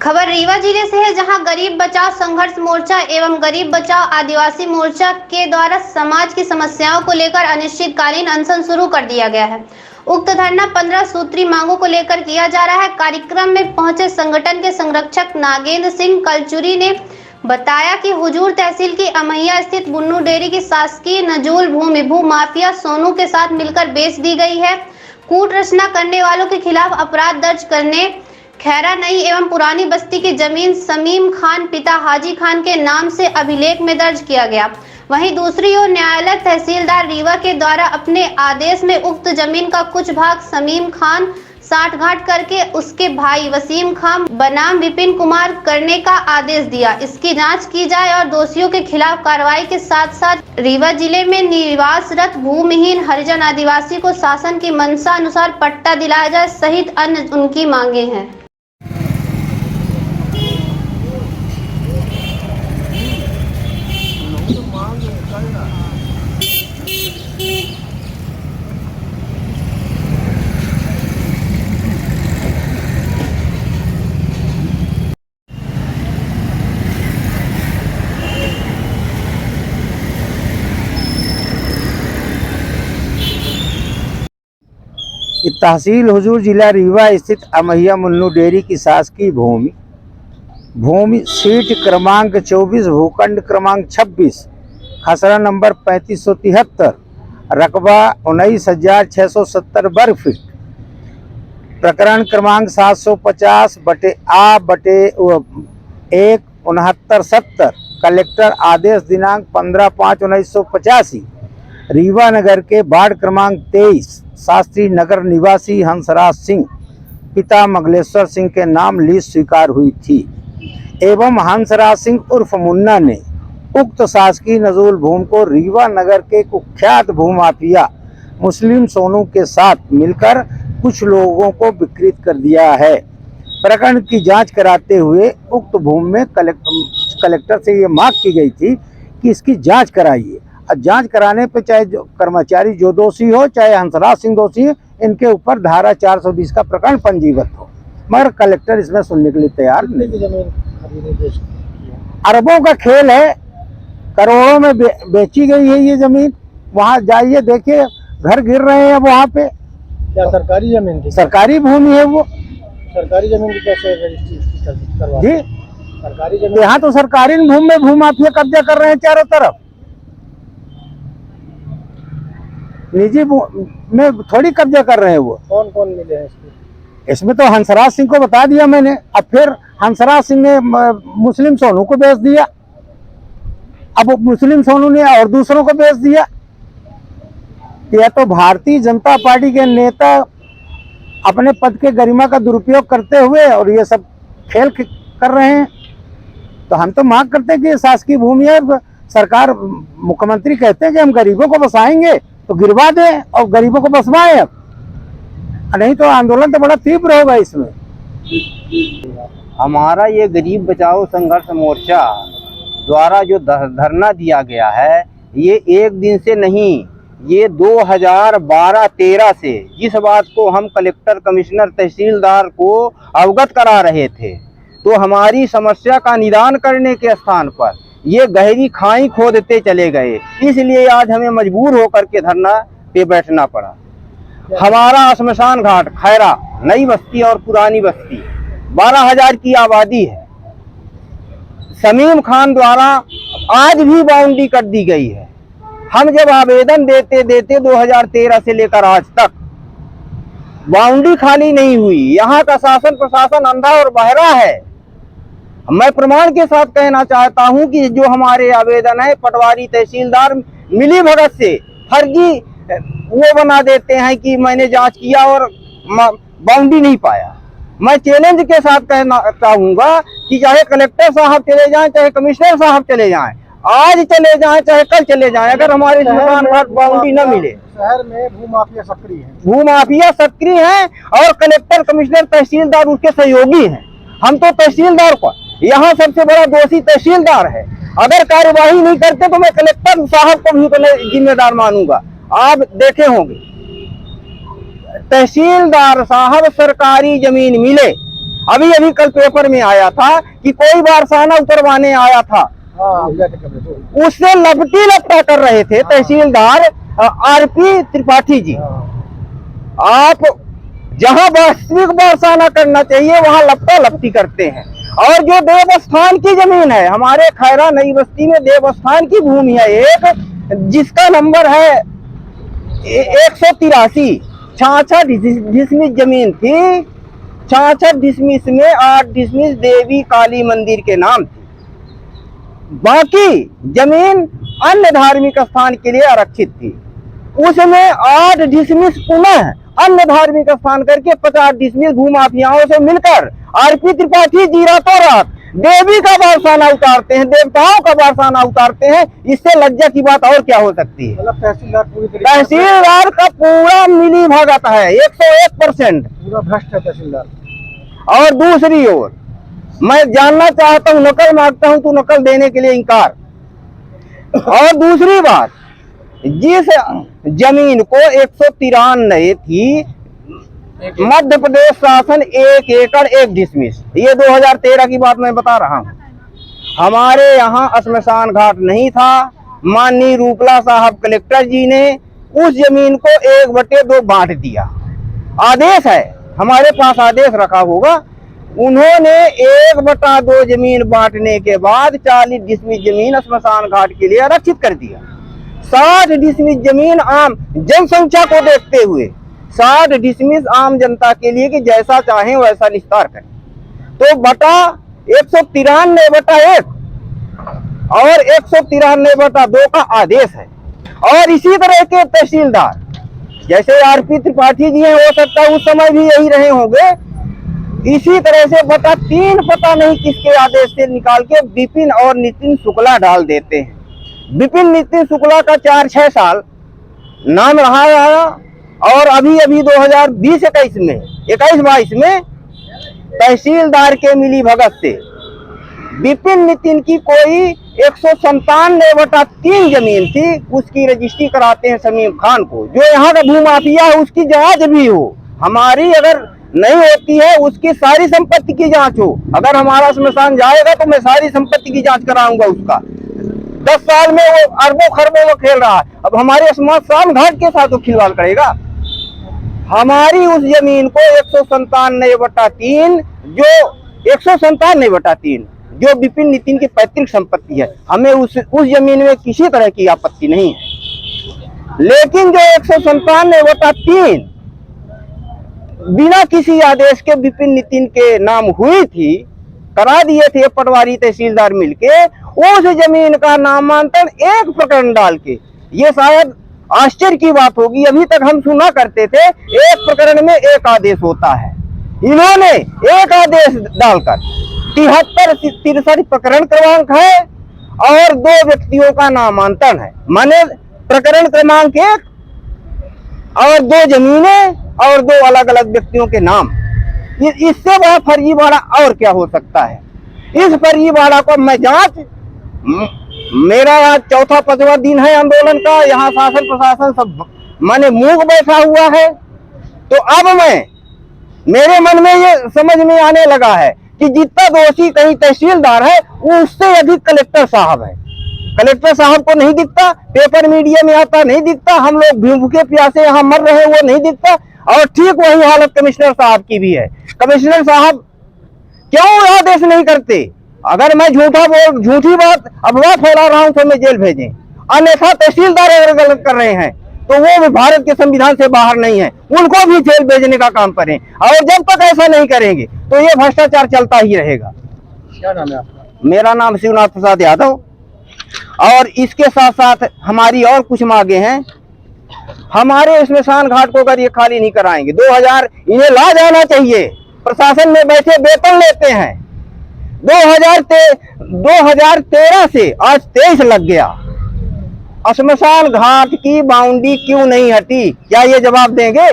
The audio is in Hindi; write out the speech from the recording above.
खबर रीवा जिले से है, जहां गरीब बचाओ संघर्ष मोर्चा एवं गरीब बचाओ आदिवासी मोर्चा के द्वारा समाज की समस्याओं को लेकर अनिश्चितकालीन अनशन शुरू कर दिया गया है। उक्त धरना 15 सूत्री मांगों को लेकर किया जा रहा है। कार्यक्रम में पहुंचे संगठन के संरक्षक नागेंद्र सिंह कलचुरी ने बताया कि हुजूर तहसील की अमैया स्थित बुन्नू डेयरी की शासकीय नजूल भूमि भू माफिया सोनू के साथ मिलकर बेच दी गई है। कूट रचना करने वालों के खिलाफ अपराध दर्ज करने खैरा नई एवं पुरानी बस्ती की जमीन समीम खान पिता हाजी खान के नाम से अभिलेख में दर्ज किया गया। वहीं दूसरी ओर न्यायालय तहसीलदार रीवा के द्वारा अपने आदेश में उक्त जमीन का कुछ भाग समीम खान साठगांठ करके उसके भाई वसीम खान बनाम विपिन कुमार करने का आदेश दिया। इसकी जांच की जाए और दोषियों के खिलाफ कार्रवाई के साथ साथ रीवा जिले में निवासरत भूमिहीन हरिजन आदिवासी को शासन की मंशा अनुसार पट्टा दिलाया जाए सहित अन्य उनकी मांगे हैं। तहसील हुजूर जिला रीवा स्थित अमैया मुन्नू डेयरी की शासकीय भूमि सीट क्रमांक 24 भूखंड क्रमांक 26 खसरा नंबर 3573 रकबा 19,670 वर्ग फीट प्रकरण क्रमांक 750/1/16970 कलेक्टर आदेश दिनांक 15/5/1985 रीवा नगर के वार्ड क्रमांक 23 शास्त्री नगर निवासी हंसराज सिंह पिता मंगलेश्वर सिंह के नाम लीज स्वीकार हुई थी एवं हंसराज सिंह उर्फ मुन्ना ने उक्त शासकीय नजूल भूमि को रीवा नगर के कुख्यात भूमाफिया मुस्लिम सोनू के साथ मिलकर कुछ लोगों को विकृत कर दिया है। प्रकरण की जांच कराते हुए उक्त भूमि में कलेक्टर से ये मांग की गई थी कि इसकी जांच कराइए। जांच कराने पे चाहे जो कर्मचारी जो दोषी हो चाहे हंसराज सिंह दोषी है, इनके ऊपर धारा 420 का प्रकरण पंजीबद्ध हो, मगर कलेक्टर इसमें सुनने के लिए तैयार नहीं। अरबों का खेल है, करोड़ों में बेची गई है ये जमीन। वहाँ जाइए देखिए, घर गिर रहे हैं वहाँ पे। क्या सरकारी जमीन थी? सरकारी भूमि है वो। सरकारी जमीन की कैसे रजिस्ट्री करवा जी? सरकारी जमीन यहाँ तो सरकारी भूमि में भूमाफिया कब्जा कर रहे हैं चारों तरफ। निजी में थोड़ी कब्जा कर रहे हैं वो। कौन कौन मिले हैं इसमें तो हंसराज सिंह को बता दिया मैंने। अब फिर हंसराज सिंह ने मुस्लिम सोनू को बेच दिया, अब मुस्लिम सोनू ने और दूसरों को बेच दिया। यह तो भारतीय जनता पार्टी के नेता अपने पद के गरिमा का दुरुपयोग करते हुए और ये सब खेल कर रहे हैं। तो हम तो मांग करते हैं कि शासकीय भूमि है, सरकार मुख्यमंत्री कहते हैं कि हम गरीबों को बसाएंगे तो गिरवा दें और गरीबों को बसवाएं। अब नहीं तो आंदोलन तो बड़ा तीव्र होगा इसमें। हमारा ये गरीब बचाओ संघर्ष मोर्चा द्वारा जो धरना दिया गया है, ये एक दिन से नहीं, ये 2012-13 से जिस बात को हम कलेक्टर कमिश्नर तहसीलदार को अवगत करा रहे थे, तो हमारी समस्या का निदान करने के स्थान पर ये गहरी खाई खोदते चले गए। इसलिए आज हमें मजबूर होकर के धरना पे बैठना पड़ा। हमारा श्मशान घाट खैरा नई बस्ती और पुरानी बस्ती 12,000 की आबादी है। समीम खान द्वारा आज भी बाउंड्री कर दी गई है। हम जब आवेदन देते 2013 से लेकर आज तक बाउंड्री खाली नहीं हुई। यहाँ का शासन प्रशासन अंधा और बहरा है। मैं प्रमाण के साथ कहना चाहता हूं कि जो हमारे आवेदन है, पटवारी तहसीलदार मिली भगत से फर्जी वो बना देते हैं कि मैंने जांच किया और बाउंड्री नहीं पाया। मैं चैलेंज के साथ कहना चाहूंगा कि चाहे कलेक्टर साहब चले जाएं, चाहे कमिश्नर साहब चले जाएं, आज चले जाएं चाहे कल चले जाएं, अगर हमारे श्मशान घाट बाउंड्री न मिले। शहर में भूमाफिया सक्रिय है, भूमाफिया सक्रिय है और कलेक्टर कमिश्नर तहसीलदार उसके सहयोगी हैं। हम तो तहसीलदार को, यहाँ सबसे बड़ा दोषी तहसीलदार है। अगर कार्यवाही नहीं करते तो मैं कलेक्टर साहब को भी तो जिम्मेदार मानूंगा। आप देखे होंगे तहसीलदार साहब सरकारी जमीन मिले अभी अभी कल पेपर में आया था कि कोई बारसाना उतरवाने आया था, हाँ गए थे कमरे से। उससे लपटी लपटा कर रहे थे तहसीलदार आरपी त्रिपाठी जी। आप जहां वास्तविक बरसाना करना चाहिए वहां लपटा लपटी करते हैं। और जो देवस्थान की जमीन है, हमारे खैरा नई बस्ती में देवस्थान की भूमि है एक, जिसका नंबर है 183, 66 डिसमिस जमीन थी। 66 डिसमिस में 8 डिसमिस देवी काली मंदिर के नाम थी, बाकी जमीन अन्य धार्मिक स्थान के लिए आरक्षित थी। उसमें 8 डिसमिस पुनः अन्य धार्मिक स्थान करके 50 डिसमिस भूमाफियाओं से मिलकर आरपी त्रिपाठी जी रातों रात देवी का बारसाना उतारते हैं, देवताओं का बारसाना उतारते हैं। इससे लज्जा की बात और क्या हो सकती है। मतलब तहसीलदार पूरी तरीके तहसीलदार का पूरा मिली भगत है, 101%। पूरा भ्रष्ट है तहसीलदार। और दूसरी ओर मैं जानना चाहता हूँ, नकल मांगता हूँ तो नकल देने के लिए इंकार। और दूसरी बात, जिस जमीन को 193 थी, मध्य प्रदेश शासन 1 एकड़ 1 डिसमिस, ये 2013 की बात मैं बता रहा हूँ। हमारे यहाँ श्मशान घाट नहीं था, माननीय रूपला साहब कलेक्टर जी ने उस जमीन को 1/2 बांट दिया। आदेश है, हमारे पास आदेश रखा होगा। उन्होंने 1/2 जमीन बांटने के बाद 40 डिसमिस जमीन श्मशान घाट के लिए आरक्षित कर दिया। 60 डिसमिस जमीन आम जनसंख्या को देखते हुए 60 डिसमिस आम जनता के लिए कि जैसा चाहें वैसा निस्तार करें। तो बटा 193/1 और 193/2 का आदेश है। और इसी तरह के तहसीलदार जैसे आरपी त्रिपाठी जी हैं, हो सकता है उस समय भी यही रहे होंगे। इसी तरह से बटा 3 पता नहीं किसके आदेश से निकाल के विपिन और नितिन शुक्ला डाल देते हैं। विपिन नितिन शुक्ला का 4-6 साल नाम रहा है। और अभी अभी 2020-21 में 21-22 में तहसीलदार के मिली भगत से विपिन नितिन की कोई 197/3 जमीन थी, उसकी रजिस्ट्री कराते हैं शमीम खान को, जो यहाँ का भूमाफिया है। उसकी जांच भी हो, हमारी अगर नहीं होती है उसकी सारी संपत्ति की जांच हो। अगर हमारा श्मशान जाएगा तो मैं सारी संपत्ति की जांच कराऊंगा उसका। 10 साल में वो अरबों खरबों में खेल रहा है, अब हमारे श्मशान घाट के साथ वो खिलवाड़ करेगा। हमारी उस जमीन को 197/3 जो 197/3 जो विपिन नितिन की पैतृक संपत्ति है, हमें उस जमीन में किसी तरह की आपत्ति नहीं है। लेकिन जो 197/3 बिना किसी आदेश के विपिन नितिन के नाम हुई थी, करा दिए थे पटवारी तहसीलदार मिलके, उस जमीन का नामांतरण एक प्रकरण डाल के, ये शायद आश्चर्य की बात होगी, अभी तक हम सुना करते थे एक प्रकरण में एक आदेश होता है। इन्होंने एक आदेश डालकर 73-63 प्रकरण क्रमांक है और 2 व्यक्तियों का नामांतरण है। माने प्रकरण क्रमांक 1 और 2 जमीनें और 2 अलग अलग व्यक्तियों के नाम। इससे बड़ा फर्जीवाड़ा और क्या हो सकता है। इस फर्जीवाड़ा को मैं जांच, मेरा आज 4वां-5वां दिन है आंदोलन का, यहाँ शासन प्रशासन सब माने मूक बैठा हुआ है। तो अब मेरे मन में ये समझ में आने लगा है कि जितना दोषी कहीं तहसीलदार है, उससे अधिक कलेक्टर साहब है। कलेक्टर साहब को नहीं दिखता, पेपर मीडिया में आता नहीं दिखता, हम लोग भूखे प्यासे यहाँ मर रहे वो नहीं दिखता। और ठीक वही हालत कमिश्नर साहब की भी है। कमिश्नर साहब क्यों आदेश नहीं करते। अगर मैं झूठी बात अफवाह फैला रहा हूं तो मैं जेल भेजें, अन्यथा तहसीलदार अगर गलत कर रहे हैं तो वो भी भारत के संविधान से बाहर नहीं है, उनको भी जेल भेजने का काम करें। और जब तक ऐसा नहीं करेंगे तो ये भ्रष्टाचार चलता ही रहेगा। क्या नाम है आपका? मेरा नाम शिवनाथ प्रसाद यादव। और इसके साथ साथ हमारी और कुछ मांगे हैं। हमारे श्मशान घाट को अगर ये खाली नहीं कराएंगे, 2000 इन्हें ला जाना चाहिए। प्रशासन में बैठे वेतन लेते हैं। 2013 से आज 23 लग गया, श्मशान घाट की बाउंड्री क्यों नहीं हटी, क्या ये जवाब देंगे?